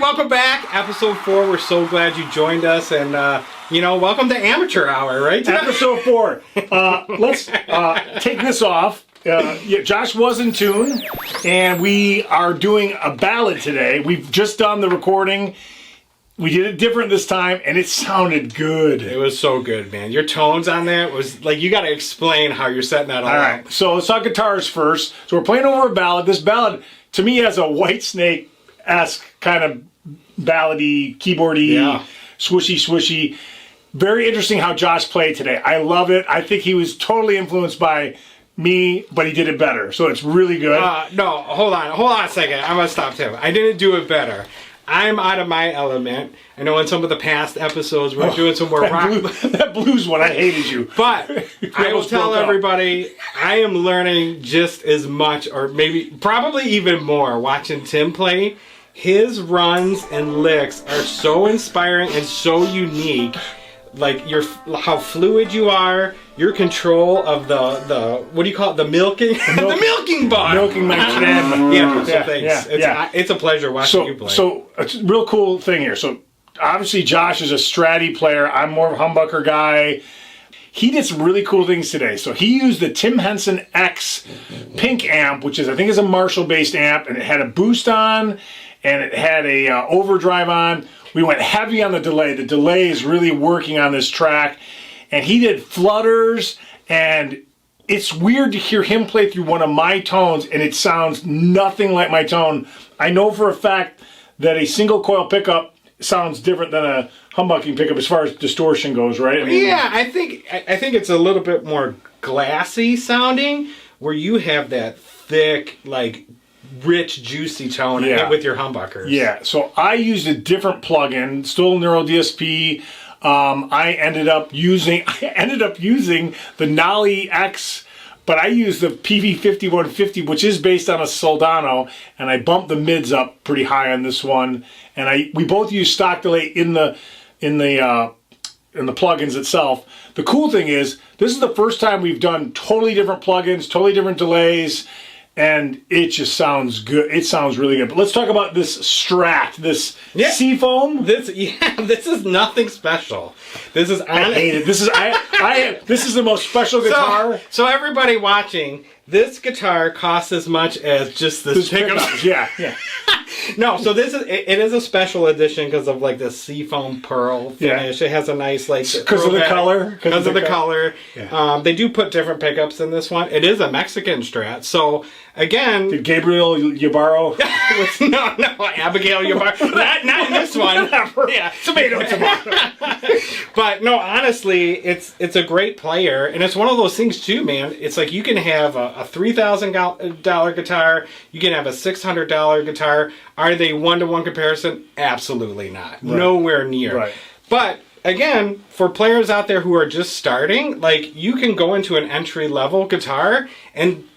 welcome back. Episode 4. We're so glad you joined us, and welcome to Amateur Hour, right? Episode 4. Let's take this off. Josh was in tune, and we are doing a ballad today. We've just done the recording. We did it different this time, and it sounded good. It was so good, man. Your tones on that was like, you got to explain how you're setting that all up. All right, so let's talk guitars first. So we're playing over a ballad. This ballad, to me, has a Whitesnake-esque kind of ballady, keyboardy, swishy. Very interesting how Josh played today. I love it. I think he was totally influenced by me, but he did it better. So it's really good. No, hold on a second. I'm going to stop him. I didn't do it better. I'm out of my element. I know in some of the past episodes we're doing some more rock. That blues one, I hated you. But I will tell everybody, I am learning just as much, or probably even more, watching Tim play. His runs and licks are so inspiring and so unique. Like how fluid you are, your control of the what do you call it? The milking, the milking bar, milking machine. Thanks. It's a pleasure watching you play. So it's a real cool thing here. So obviously Josh is a Stratty player. I'm more of a humbucker guy. He did some really cool things today. So he used the Tim Henson X Pink amp, which I think is a Marshall-based amp, and it had a boost on, and it had a overdrive on. We went heavy on the delay. The delay is really working on this track. And he did flutters, and it's weird to hear him play through one of my tones, and it sounds nothing like my tone. I know for a fact that a single coil pickup sounds different than a humbucking pickup as far as distortion goes, right? I think it's a little bit more glassy sounding, where you have that thick, like, rich, juicy tone with your humbuckers. Yeah, so I used a different plugin, still Neuro DSP. I ended up using the Nolly X, but I used the PV5150, which is based on a Soldano, and I bumped the mids up pretty high on this one. And we both use stock delay in the plugins itself. The cool thing is, this is the first time we've done totally different plugins, totally different delays. And it just sounds good. It sounds really good. But let's talk about this Strat, this Seafoam. This is nothing special. This is I hate it. This is the most special guitar. So everybody watching, this guitar costs as much as just this pickup. Yeah. No, so it is a special edition because of like the seafoam pearl finish. It has a nice because of the color. Because of the color. Yeah. They do put different pickups in this one. It is a Mexican Strat. So again, did Gabriel Ybarro? no, Abigail Ybarro. not in this one. Yeah, tomato. But no, honestly, it's a great player, and it's one of those things too, man. It's like you can have a $3,000 guitar, you can have a $600 guitar. Are they one-to-one comparison? Absolutely not. Right. Nowhere near. Right. But again, for players out there who are just starting, like, you can go into an entry-level guitar and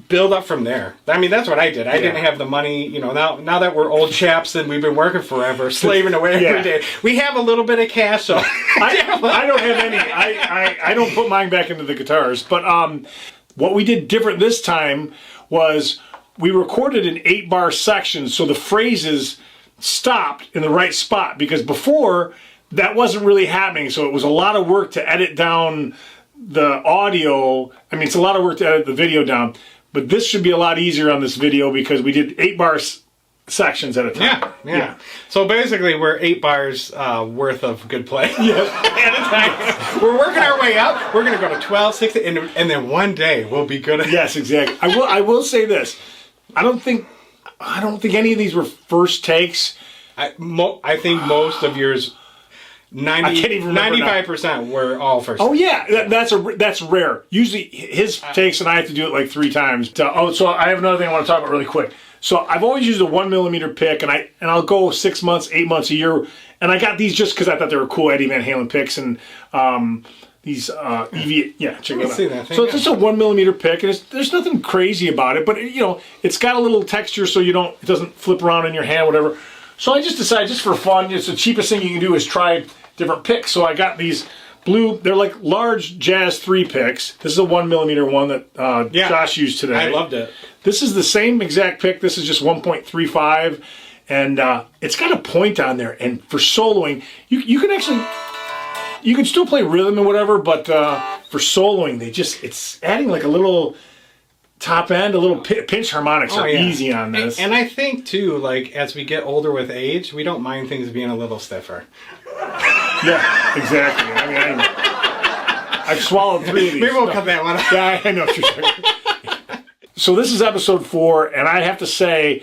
build up from there. I mean, that's what I did. I didn't have the money, now that we're old chaps and we've been working forever, slaving away every day. We have a little bit of cash, so I don't have any. I don't put mine back into the guitars. But what we did different this time was we recorded in 8-bar sections, so the phrases stopped in the right spot, because before that wasn't really happening. So it was a lot of work to edit down the audio. I mean, it's a lot of work to edit the video down. But this should be a lot easier on this video because we did 8-bar sections at a time. Yeah. So basically, we're 8 bars worth of good play at a time. We're working our way up. We're going to go to 12, 16, and then one day we'll be good at it. Yes, exactly. I will say this. I don't think any of these were first takes. I think most of yours. 95% were all first. Oh yeah, that's rare. Usually his takes, and I have to do it like 3 times. So I have another thing I want to talk about really quick. So I've always used a 1mm pick, and I'll go 6 months, 8 months, a year, and I got these just because I thought they were cool Eddie Van Halen picks, and these EV. Yeah, check it out. So it's just a 1mm pick, and there's nothing crazy about it, but it's got a little texture, so it doesn't flip around in your hand, whatever. So I just decided, just for fun, it's the cheapest thing you can do is try different picks. So I got these blue, they're like large Jazz 3 picks. This is a 1mm one that Josh used today. I loved it. This is the same exact pick. This is just 1.35. And it's got a point on there. And for soloing, you can actually, you can still play rhythm and whatever, but for soloing, it's adding like a little top end, a little pinch harmonics are easy on this. And I think too, like as we get older with age, we don't mind things being a little stiffer. Yeah, exactly. I mean, I've swallowed 3 of these. Maybe we'll cut that one out. Yeah, I know what you're saying. So this is episode 4, and I have to say,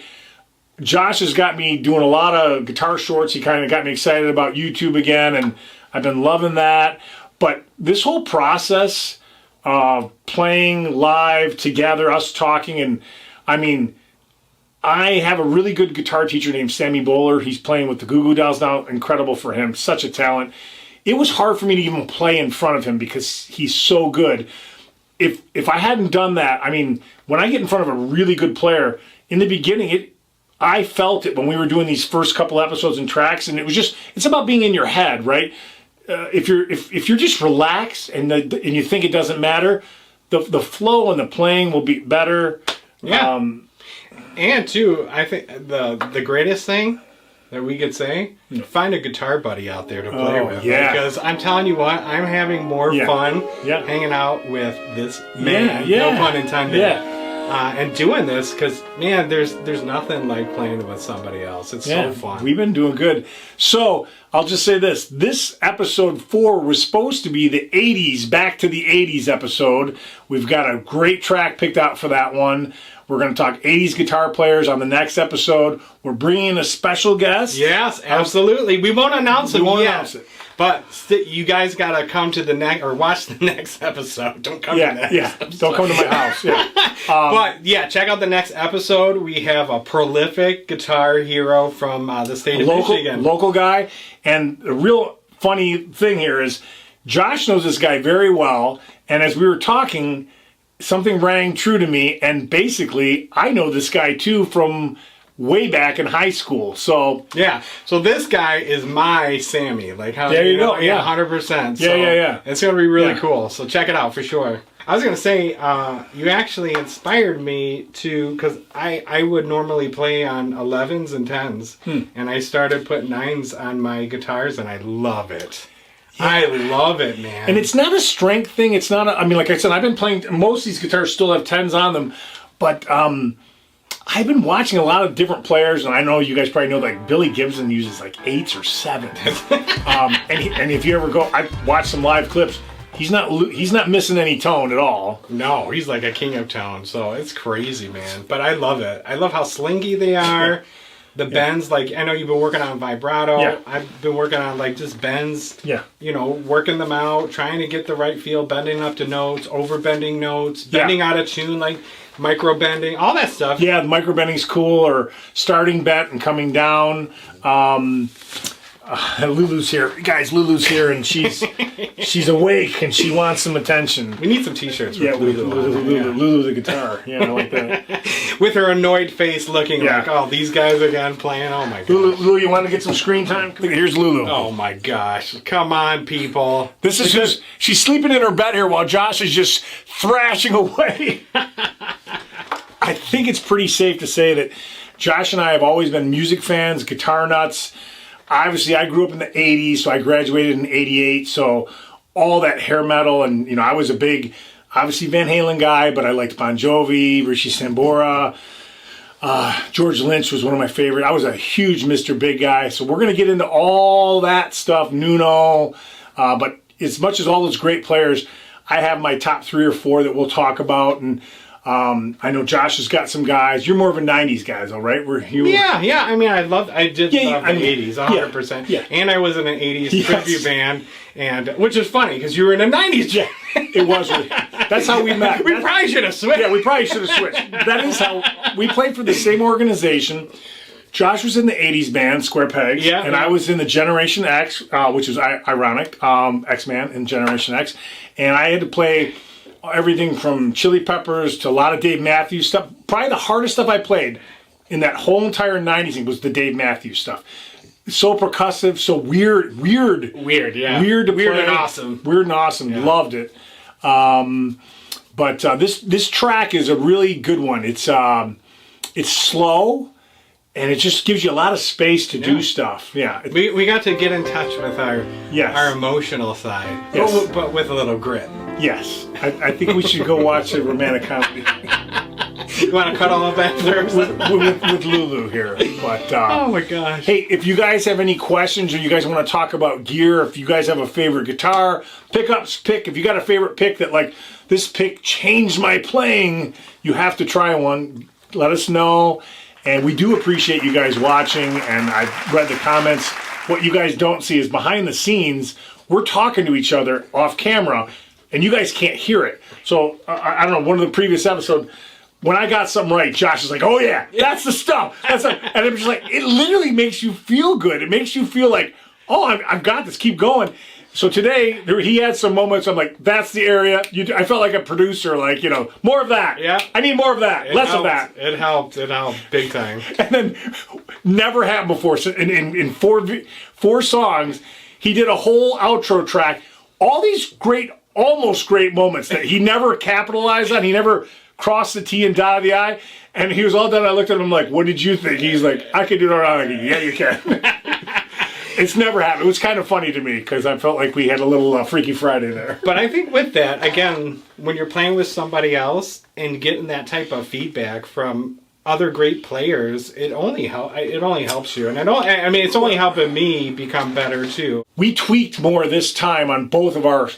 Josh has got me doing a lot of guitar shorts. He kind of got me excited about YouTube again, and I've been loving that. But this whole process of playing live together, us talking, and I mean, I have a really good guitar teacher named Sammy Bowler. He's playing with the Goo Goo Dolls now. Incredible for him. Such a talent. It was hard for me to even play in front of him because he's so good. If I hadn't done that, I mean, when I get in front of a really good player, in the beginning, I felt it when we were doing these first couple episodes and tracks, and it's about being in your head, right? If you're just relaxed and you think it doesn't matter, the flow and the playing will be better. Yeah. And too, I think the greatest thing that we could say, find a guitar buddy out there to play with. Yeah. Because I'm telling you what, I'm having more fun hanging out with this man. No pun intended. Yeah. And doing this, because man, there's nothing like playing with somebody else. It's so fun. We've been doing good. So I'll just say this: this episode 4 was supposed to be the '80s, back to the '80s episode. We've got a great track picked out for that one. We're going to talk '80s guitar players on the next episode. We're bringing in a special guest. Yes, absolutely. We won't announce it. We won't announce it. But you guys got to come to the next, or watch the next episode. Don't come to the next episode. Don't come to my house. Yeah. But yeah, check out the next episode. We have a prolific guitar hero from the state of Michigan. Local guy. And the real funny thing here is Josh knows this guy very well. And as we were talking, something rang true to me. And basically, I know this guy too from way back in high school. So yeah, so this guy is my Sammy. Like how there you go. Yeah, 100%. So yeah. It's gonna be really cool. So check it out for sure. I was gonna say you actually inspired me to, because I would normally play on 11s and 10s, and I started putting 9s on my guitars, and I love it. Yeah. I love it, man. And it's not a strength thing. It's not. I mean, like I said, I've been playing. Most of these guitars still have 10s on them, but I've been watching a lot of different players, and I know you guys probably know, like Billy Gibson uses like 8s or 7s. And if you ever go, I've watched some live clips. He's not missing any tone at all. No, he's like a king of tone. So it's crazy, man. But I love it. I love how slinky they are. The bends, like I know you've been working on vibrato. Yeah. I've been working on like just bends. Yeah. You know, working them out, trying to get the right feel, bending up to notes, over bending notes, bending out of tune, like micro bending, all that stuff. Yeah, the micro bending's cool, or starting bent and coming down. Lulu's here, guys. Lulu's here, and she's awake and she wants some attention. We need some T-shirts. With Lulu the guitar. Yeah, I like that. With her annoyed face, looking like, oh, these guys again playing. Oh my gosh. Lulu, you want to get some screen time? Here's Lulu. Oh my gosh! Come on, people. This is she's sleeping in her bed here while Josh is just thrashing away. I think it's pretty safe to say that Josh and I have always been music fans, guitar nuts. Obviously, I grew up in the 80s, so I graduated in 88, so all that hair metal, and, I was a big, obviously, Van Halen guy, but I liked Bon Jovi, Richie Sambora, George Lynch was one of my favorite. I was a huge Mr. Big guy, so we're going to get into all that stuff, Nuno, but as much as all those great players, I have my top 3 or 4 that we'll talk about, and I know Josh has got some guys. You're more of a 90s guy, though, right? Yeah. I mean, I did love the 80s, 100%. Yeah. And I was in an 80s tribute band, and which is funny because you were in a 90s band. It was. That's how we met. We probably should have switched. Yeah, we probably should have switched. That is how we played for the same organization. Josh was in the 80s band, Square Pegs, and I was in the Generation X, which is ironic, X-Man in Generation X, and I had to play everything from Chili Peppers to a lot of Dave Matthews stuff. Probably the hardest stuff I played in that whole entire 90s thing was the Dave Matthews stuff. So percussive, so weird, yeah. Weird to play. And awesome. Weird and awesome. Yeah. Loved it. But this track is a really good one. It's slow. and it just gives you a lot of space to do stuff. Yeah. We got to get in touch with our emotional side, but with a little grit. Yes. I think we should go watch a romantic comedy. You want to cuddle up after? with Lulu here. But oh my gosh. Hey, if you guys have any questions or you guys want to talk about gear, if you guys have a favorite guitar, if you got a favorite pick that like, this pick changed my playing, you have to try one, let us know. And we do appreciate you guys watching, and I've read the comments. What you guys don't see is behind the scenes, we're talking to each other off camera, and you guys can't hear it. So, I don't know, one of the previous episodes, when I got something right, Josh is like, oh yeah, that's the stuff. And I'm just like, it literally makes you feel good. It makes you feel like, oh, I've got this, keep going. So today, he had some moments, I'm like, that's the area. I felt like a producer, like, more of that. Yeah. I need more of that, less of that. It helped big time. And then, never happened before, so in four songs, he did a whole outro track. All these almost great moments that he never capitalized on, he never crossed the T and dotted the I, and he was all done. I looked at him like, what did you think? He's like, I could do it all. Yeah, you can. It's never happened. It was kind of funny to me because I felt like we had a little Freaky Friday there. But I think with that, again, when you're playing with somebody else and getting that type of feedback from other great players, it only helps you. And I mean, it's only helping me become better too. We tweaked more this time on both of our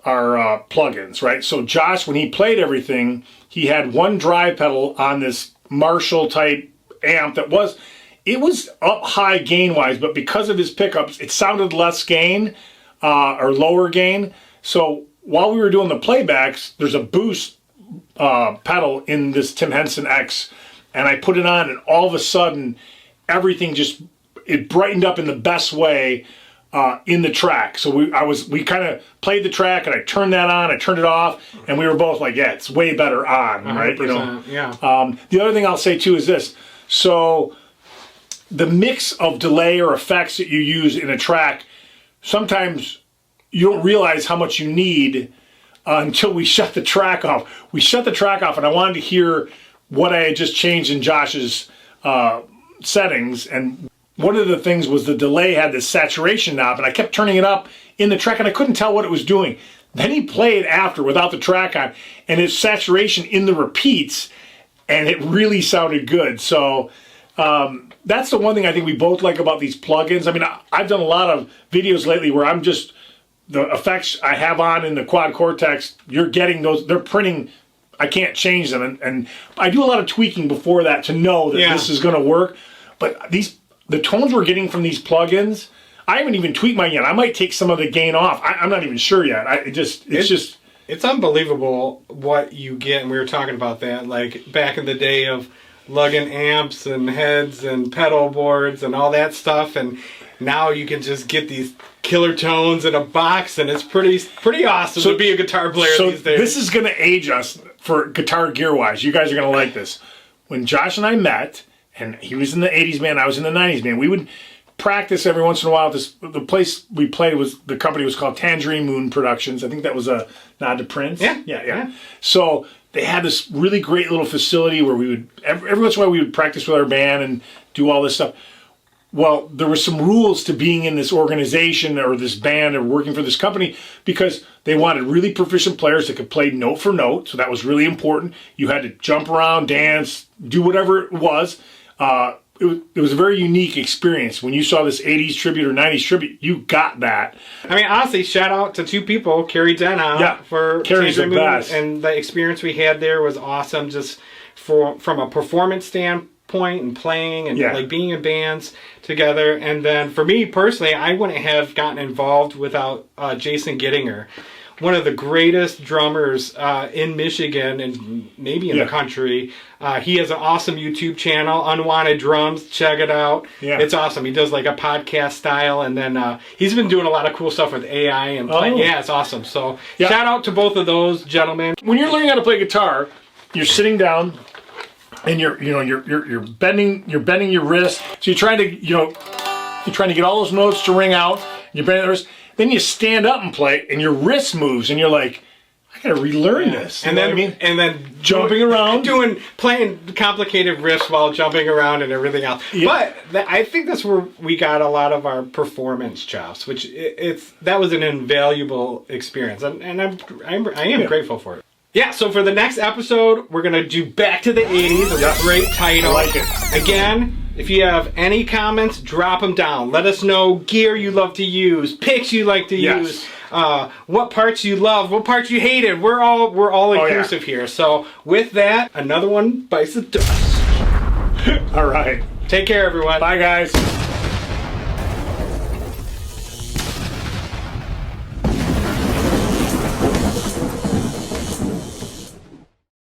plugins, right? So Josh, when he played everything, he had one drive pedal on this Marshall type amp that was up high gain wise, but because of his pickups, it sounded less gain or lower gain. So while we were doing the playbacks, there's a boost pedal in this Tim Henson X, and I put it on, and all of a sudden, everything it brightened up in the best way in the track. So we kind of played the track, and I turned that on, I turned it off, and we were both like, yeah, it's way better on, right? Yeah. The other thing I'll say too is this. So the mix of delay or effects that you use in a track, sometimes you don't realize how much you need until we shut the track off. We shut the track off, and I wanted to hear what I had just changed in Josh's settings, and one of the things was the delay had this saturation knob, and I kept turning it up in the track, and I couldn't tell what it was doing. Then he played after without the track on, and it's saturation in the repeats, and it really sounded good. So that's the one thing I think we both like about these plugins. I mean, I've done a lot of videos lately where I'm just, the effects I have on in the Quad Cortex, you're getting those, they're printing, I can't change them. And I do a lot of tweaking before that to know that this is going to work. But the tones we're getting from these plugins, I haven't even tweaked mine yet. I might take some of the gain off. I'm not even sure yet. It's unbelievable what you get, and we were talking about that, like back in the day of lugging amps and heads and pedal boards and all that stuff, and now you can just get these killer tones in a box, and it's pretty awesome to be a guitar player these days. This is going to age us for guitar gear-wise. You guys are going to like this. When Josh and I met, and he was in the 80s band, I was in the 90s band, we would practice every once in a while. The place we played the company was called Tangerine Moon Productions. I think that was a nod to Prince. Yeah. So they had this really great little facility where we would, every once in a while we would practice with our band and do all this stuff. Well, there were some rules to being in this organization or this band or working for this company because they wanted really proficient players that could play note for note. So that was really important. You had to jump around, dance, do whatever it was. It was a very unique experience. When you saw this 80s tribute or 90s tribute, you got that. I mean, honestly, shout out to two people, Carrie Denhow for Carrie's the best. And the experience we had there was awesome, just from a performance standpoint and playing and like being in bands together. And then for me personally, I wouldn't have gotten involved without Jason Gittinger, one of the greatest drummers in Michigan and maybe in the country. He has an awesome YouTube channel, Unwanted Drums. Check it out. Yeah. It's awesome. He does like a podcast style, and then he's been doing a lot of cool stuff with AI and playing. Yeah, it's awesome. So shout out to both of those gentlemen. When you're learning how to play guitar, you're sitting down and you're bending your wrist. So you're trying to get all those notes to ring out. You're bending the wrist. Then you stand up and play, and your wrist moves, and you're like, I gotta relearn this. And then Jumping around. Playing complicated riffs while jumping around and everything else. Yeah. But I think that's where we got a lot of our performance chops, which that was an invaluable experience, and I am grateful for it. Yeah, so for the next episode, we're going to do Back to the 80s. It's a great title. I like it. Again, if you have any comments, drop them down. Let us know gear you love to use, picks you like to use, what parts you love, what parts you hated. We're all inclusive here. So with that, another one bites the dust. All right. Take care, everyone. Bye, guys.